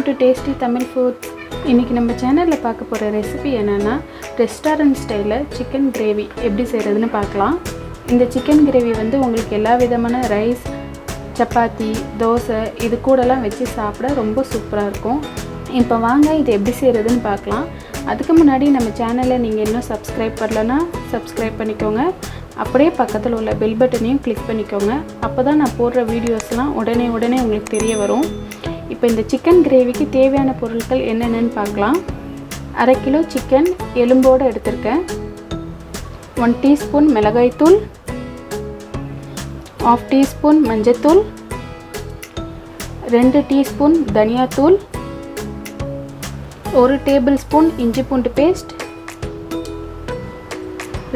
to tasty Tamil food. இன்னைக்கு நம்ம சேனல்ல பார்க்க போற ரெசிபி என்னன்னா ரெஸ்டாரன்ட் ஸ்டைல்ல சிக்கன் கிரேவி எப்படி செய்யறதுன்னு பார்க்கலாம். இந்த சிக்கன் கிரேவி வந்து உங்களுக்கு எல்லா விதமான ரைஸ், சப்பாத்தி, தோசை இது கூடலாம் வச்சு சாப்பிட ரொம்ப சூப்பரா இருக்கும். இப்போ வாங்க இது எப்படி செய்யறதுன்னு பார்க்கலாம். அதுக்கு முன்னாடி நம்ம சேனலை நீங்க இன்னும் சப்ஸ்கிரைப் பண்ணலனா சப்ஸ்கிரைப் பண்ணிக்கோங்க. அப்படியே பக்கத்துல உள்ள பெல் பட்டனையும் கிளிக் பண்ணிக்கோங்க. அப்பதான் நான் போடுற வீடியோஸ்லாம் உடனே உங்களுக்கு தெரிய வரும். இப்போ இந்த சிக்கன் கிரேவிக்கு தேவையான பொருட்கள் என்னென்னன்னு பார்க்கலாம். 1/2 கிலோ சிக்கன் எலும்போடு எடுத்துர்க்கேன். 1 டீஸ்பூன் மிளகாய் தூள், 1/2 டீஸ்பூன் மஞ்சள் தூள், 2 டீஸ்பூன் தனியா தூள், 1 டேபிள் ஸ்பூன் இஞ்சி பூண்டு பேஸ்ட்,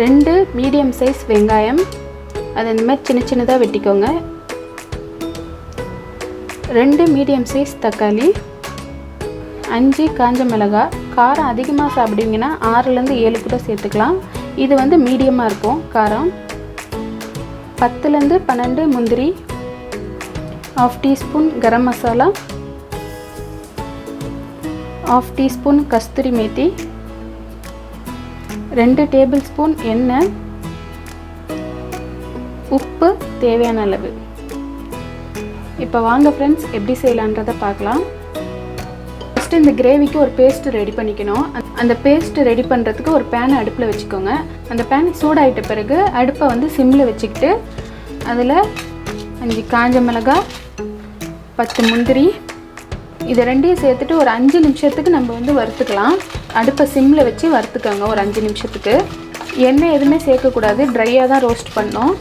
2 மீடியம் சைஸ் வெங்காயம், அதை இந்த மாதிரி சின்னதா வெட்டிக்கோங்க. 2 மீடியம் சைஸ் தக்காளி, 5 காஞ்ச மிளகாய். காரம் அதிகமாக சாப்பிடுவீங்கன்னா 6லேருந்து 7 கூட சேர்த்துக்கலாம். இது வந்து மீடியமாக இருக்கும் காரம். 10லேருந்து 12 முந்திரி, 1/2 டீஸ்பூன் கரம் மசாலா, 1/2 டீஸ்பூன் கஸ்தூரி மேத்தி, 2 டேபிள் ஸ்பூன் எண்ணெய், உப்பு தேவையான அளவு. இப்போ வாங்க ஃப்ரெண்ட்ஸ் எப்படி செய்யலான்றதை பார்க்கலாம். ஃபஸ்ட்டு இந்த கிரேவிக்கு ஒரு பேஸ்ட் ரெடி பண்ணிக்கணும். அந்த பேஸ்ட் ரெடி பண்ணுறதுக்கு ஒரு பேனை அடுப்பில் வச்சுக்கோங்க. அந்த பேன் சூடாகிட்ட பிறகு அடுப்பை வந்து சிம்மில் வச்சுக்கிட்டு அதில் 5 காஞ்ச மிளகாய், 10 முந்திரி, இது ரெண்டையும் சேர்த்துட்டு ஒரு 5 நிமிஷத்துக்கு நம்ம வந்து வறுத்துக்கலாம். அடுப்பை சிம்மில் வச்சு வறுத்துக்கோங்க ஒரு 5 நிமிஷத்துக்கு. எண்ணெய் எதுவுமே சேர்க்கக்கூடாது, ட்ரையாக தான் ரோஸ்ட் பண்ணணும்.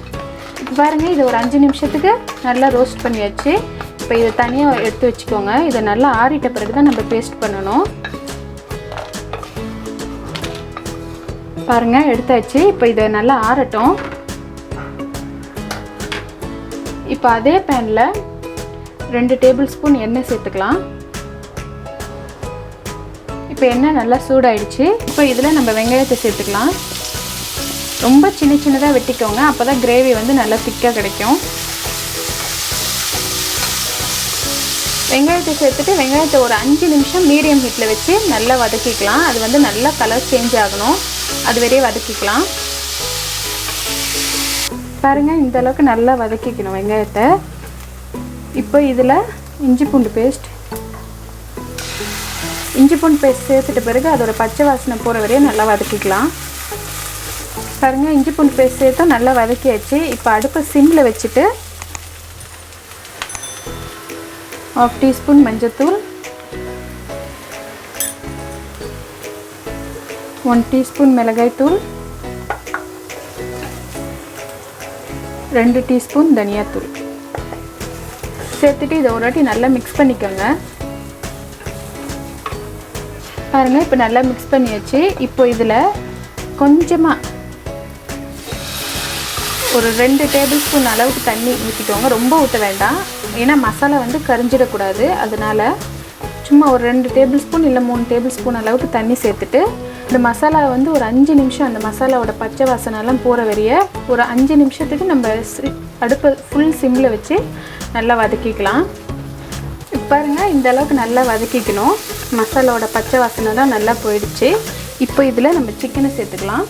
இப்போ பாருங்கள், இதை ஒரு 5 நிமிஷத்துக்கு நல்லா ரோஸ்ட் பண்ணியாச்சு. இப்போ இதை தனியாக எடுத்து வச்சுக்கோங்க. இதை நல்லா ஆறிட்ட பிறகு தான் நம்ம பேஸ்ட் பண்ணணும். பாருங்கள், எடுத்தாச்சு. இப்போ இதை நல்லா ஆறட்டும். இப்போ அதே பேனில் 2 டேபிள் ஸ்பூன் எண்ணெய் சேர்த்துக்கலாம். இப்போ எண்ணெய் நல்லா சூடாயிடுச்சு. இப்போ இதில் நம்ம வெங்காயத்தை சேர்த்துக்கலாம். ரொம்ப சின்னதாக வெட்டிக்கோங்க, அப்போ தான் கிரேவி வந்து நல்லா திக்காக கிடைக்கும். வெங்காயத்தை சேர்த்துட்டு வெங்காயத்தை ஒரு 5 நிமிஷம் மீடியம் ஹீட்டில் வச்சு நல்லா வதக்கிக்கலாம். அது வந்து நல்லா கலர் சேஞ்ச் ஆகணும், அது வரையே வதக்கிக்கலாம். பாருங்கள், இந்த அளவுக்கு நல்லா வதக்கிக்கணும் வெங்காயத்தை. இப்போ இதில் இஞ்சி பூண்டு பேஸ்ட் சேர்த்துட்ட பிறகு அதோட பச்சை வாசனை போகிற வரையும் நல்லா வதக்கிக்கலாம். பாருங்கள், இஞ்சி பூண்டு பேஸ்ட் சேர்த்தா நல்லா வதக்கியாச்சு. இப்போ அடுப்பை சிம்மில் வச்சுட்டு 1/2 டீஸ்பூன் மஞ்சத்தூள், 1 டீஸ்பூன் மிளகாய் தூள், 2 டீஸ்பூன் தனியாத்தூள் சேர்த்துட்டு இதை ஒரு வாட்டி நல்லா மிக்ஸ் பண்ணிக்கோங்க. பாருங்கள், இப்போ நல்லா மிக்ஸ் பண்ணியாச்சு. இப்போ இதில் கொஞ்சமாக ஒரு 2 டேபிள் ஸ்பூன் அளவுக்கு தண்ணி ஊற்றிக்கோங்க. ரொம்ப ஊற்ற வேண்டாம், ஏன்னா மசாலா வந்து கரிஞ்சிடக்கூடாது. அதனால் சும்மா ஒரு 2 டேபிள் ஸ்பூன் இல்லை 3 டேபிள் ஸ்பூன் அளவுக்கு தண்ணி சேர்த்துட்டு இந்த மசாலா வந்து ஒரு 5 நிமிஷம் அந்த மசாலாவோட பச்சை வாசனைலாம் போகிற வரைய ஒரு 5 நிமிஷத்துக்கு நம்ம அடுப்பை ஃபுல் சிம்மில் வச்சு நல்லா வதக்கிக்கலாம். இப்போ பாருங்கள், இந்த அளவுக்கு நல்லா வதக்கிக்கணும். மசாலாவோட பச்சை வாசனைலாம் நல்லா போயிடுச்சு. இப்போ இதில் நம்ம சிக்கனை சேர்த்துக்கலாம்.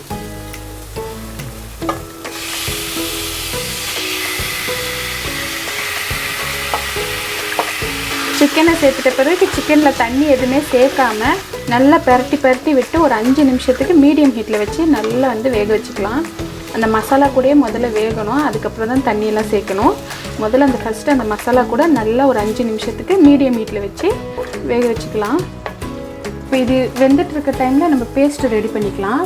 சிக்கனை சேர்த்துட்ட பிறகு சிக்கனில் தண்ணி எதுவுமே சேர்க்காம நல்லா பரட்டி விட்டு ஒரு 5 நிமிஷத்துக்கு மீடியம் ஹீட்டில் வச்சு நல்லா வந்து வேக வச்சுக்கலாம். அந்த மசாலா கூடயே முதல்ல வேகணும், அதுக்கப்புறம் தான் தண்ணியெல்லாம் சேர்க்கணும். முதல்ல ஃபஸ்ட்டு அந்த மசாலா கூட நல்லா ஒரு 5 நிமிஷத்துக்கு மீடியம் ஹீட்டில் வச்சு வேக வச்சுக்கலாம். இப்போ இது வெந்துட்டுருக்க டைமில் நம்ம பேஸ்ட்டு ரெடி பண்ணிக்கலாம்.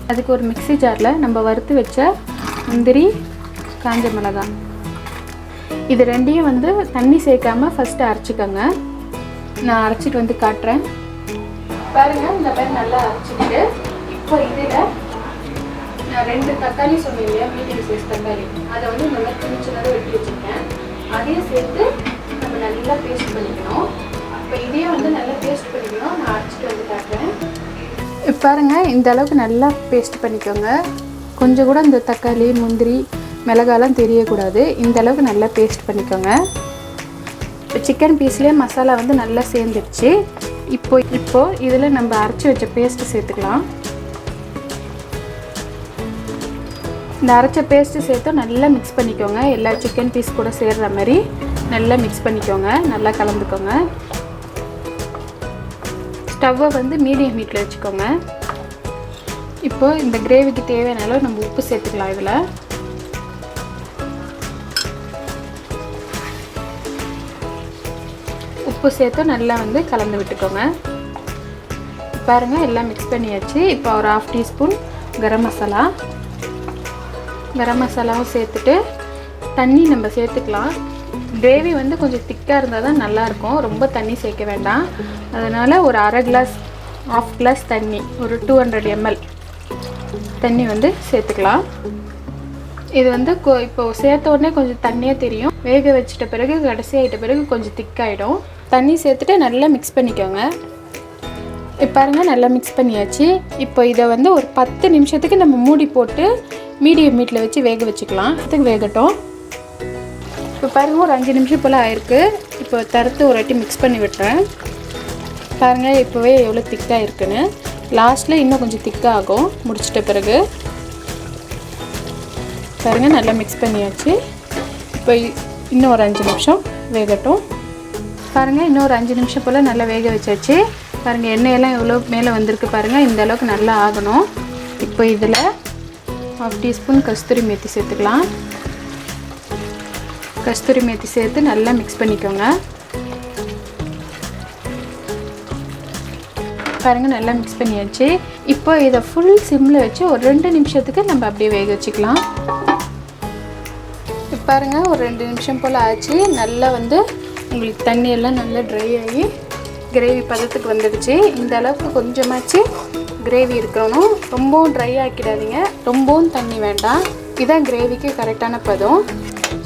அதுக்கு ஒரு மிக்ஸி ஜாரில் நம்ம வறுத்து வச்ச முந்திரி, காஞ்ச மிளகாய் இது ரெண்டையும் வந்து தண்ணி சேர்க்காமல் ஃபஸ்ட்டு அரைச்சிக்கோங்க. நான் அரைச்சிட்டு வந்து காட்டுறேன். பாருங்கள், இந்த மாதிரி நல்லா அரைச்சிக்கிட்டு இப்போ இதில் நான் 2 தக்காளி சொன்னேன் இல்லையா, மீடியம் சைஸ் தக்காளி, அதை வந்து இந்த மாதிரி சின்னதாக வெட்டி வச்சுருக்கேன். அதையும் சேர்த்து நம்ம நல்லா பேஸ்ட் பண்ணிக்கணும். அப்போ இதையும் வந்து நல்லா பேஸ்ட் பண்ணிக்கணும். நான் அரைச்சிட்டு வந்து காட்டுறேன். இப்போ பாருங்கள், இந்த அளவுக்கு நல்லா பேஸ்ட் பண்ணிக்கோங்க. கொஞ்சம் கூட இந்த தக்காளி, முந்திரி, மிளகாலாம் தெரியக்கூடாது. இந்த அளவுக்கு நல்லா பேஸ்ட் பண்ணிக்கோங்க. இப்போ சிக்கன் பீஸ்லேயே மசாலா வந்து நல்லா சேர்ந்துடுச்சு. இப்போ இதில் நம்ம அரைச்சி வச்ச பேஸ்ட்டு சேர்த்துக்கலாம். இந்த அரைச்ச பேஸ்ட்டு சேர்த்து நல்லா மிக்ஸ் பண்ணிக்கோங்க. எல்லா சிக்கன் பீஸ் கூட சேர்கிற மாதிரி நல்லா மிக்ஸ் பண்ணிக்கோங்க. நல்லா கலந்துக்கோங்க. ஸ்டவ்வை வந்து மீடியம் ஹீட்டில் வச்சுக்கோங்க. இப்போது இந்த கிரேவிக்கு தேவையான அளவு நம்ம உப்பு சேர்த்துக்கலாம். இதில் உப்பு சேர்த்து நல்லா வந்து கலந்து விட்டுக்கோங்க. பாருங்கள் எல்லாம் மிக்ஸ் பண்ணியாச்சு. இப்போ ஒரு 1/2 டீஸ்பூன் கரம் மசாலாவும் சேர்த்துட்டு தண்ணி நம்ம சேர்த்துக்கலாம். கிரேவி வந்து கொஞ்சம் திக்காக இருந்தால் தான் நல்லாயிருக்கும். ரொம்ப தண்ணி சேர்க்க வேண்டாம். அதனால் ஒரு 1/2 கிளாஸ் தண்ணி, ஒரு 200 ml தண்ணி வந்து சேர்த்துக்கலாம். இது வந்து இப்போது சேர்த்த உடனே கொஞ்சம் தண்ணியாக தெரியும். வேக வச்சிட்ட பிறகு கடைசி ஆகிட்ட பிறகு கொஞ்சம் திக்காகிடும். தண்ணி சேர்த்துட்டு நல்லா மிக்ஸ் பண்ணிக்கோங்க. இப்போ பாருங்கள் நல்லா மிக்ஸ் பண்ணியாச்சு. இப்போ இதை வந்து ஒரு 10 நிமிஷத்துக்கு நம்ம மூடி போட்டு மீடியம் ஹீட்டில் வச்சு வேக வச்சுக்கலாம். அதுக்கு வேகட்டும். இப்போ பாருங்கள் ஒரு 5 நிமிஷம் போல் ஆயிருக்கு. இப்போ தரத்து ஒரு வாட்டி மிக்ஸ் பண்ணி விட்டுறேன். பாருங்கள் இப்போவே எவ்வளோ திக்காக இருக்குன்னு. லாஸ்ட்டில் இன்னும் கொஞ்சம் திக்காக ஆகும் முடிச்சிட்ட பிறகு. பாருங்கள் நல்லா மிக்ஸ் பண்ணியாச்சு. இப்போ இன்னும் ஒரு 5 நிமிஷம் வேகட்டும். பாருங்கள் இன்னும் ஒரு 5 நிமிஷம் போல் நல்லா வேக வச்சாச்சு. பாருங்கள் எண்ணெயெல்லாம் எவ்வளோ மேலே வந்திருக்கு பாருங்கள். இந்த அளவுக்கு நல்லா ஆகணும். இப்போ இதில் 1/2 டீஸ்பூன் கஸ்தூரி மேத்தி சேர்த்துக்கலாம். கஸ்தூரி மேத்தி சேர்த்து நல்லா மிக்ஸ் பண்ணிக்கோங்க. பாருங்கள் நல்லா மிக்ஸ் பண்ணியாச்சு. இப்போ இதை ஃபுல் சிம்மில் வச்சு ஒரு 2 நிமிஷத்துக்கு நம்ம அப்படியே வேக வச்சுக்கலாம். இப்போ பாருங்கள் ஒரு 2 நிமிஷம் போல் ஆச்சு. நல்லா வந்து உங்களுக்கு தண்ணியெல்லாம் நல்லா ட்ரை ஆகி கிரேவி பதத்துக்கு வந்துடுச்சு. இந்த அளவுக்கு கொஞ்சமாச்சு கிரேவி இருக்கணும். ரொம்பவும் ட்ரை ஆக்கிடாதீங்க, ரொம்பவும் தண்ணி வேண்டாம். இதுதான் கிரேவிக்கு கரெக்டான பதம்.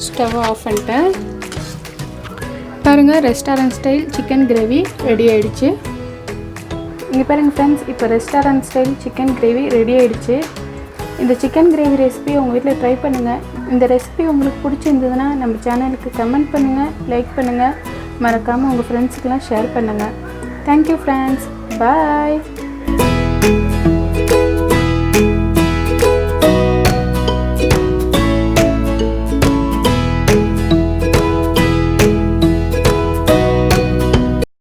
ஸ்டவ் ஆஃப் பண்ணிட்டேன். பாருங்கள் restaurant style chicken gravy ready ஆகிடுச்சு. இங்கே பாருங்கள் ஃப்ரெண்ட்ஸ், இப்போ restaurant style chicken gravy ready ஆகிடுச்சு. இந்த சிக்கன் கிரேவி ரெசிபி உங்கள் வீட்டில் ட்ரை பண்ணுங்கள். இந்த ரெசிபி உங்களுக்கு பிடிச்சிருந்ததுன்னா நம்ம சேனலுக்கு கமெண்ட் பண்ணுங்கள், லைக் பண்ணுங்கள், மறக்காமல் உங்கள் ஃப்ரெண்ட்ஸுக்கெலாம் ஷேர் பண்ணுங்கள். தேங்க்யூ ஃப்ரெண்ட்ஸ், பாய்.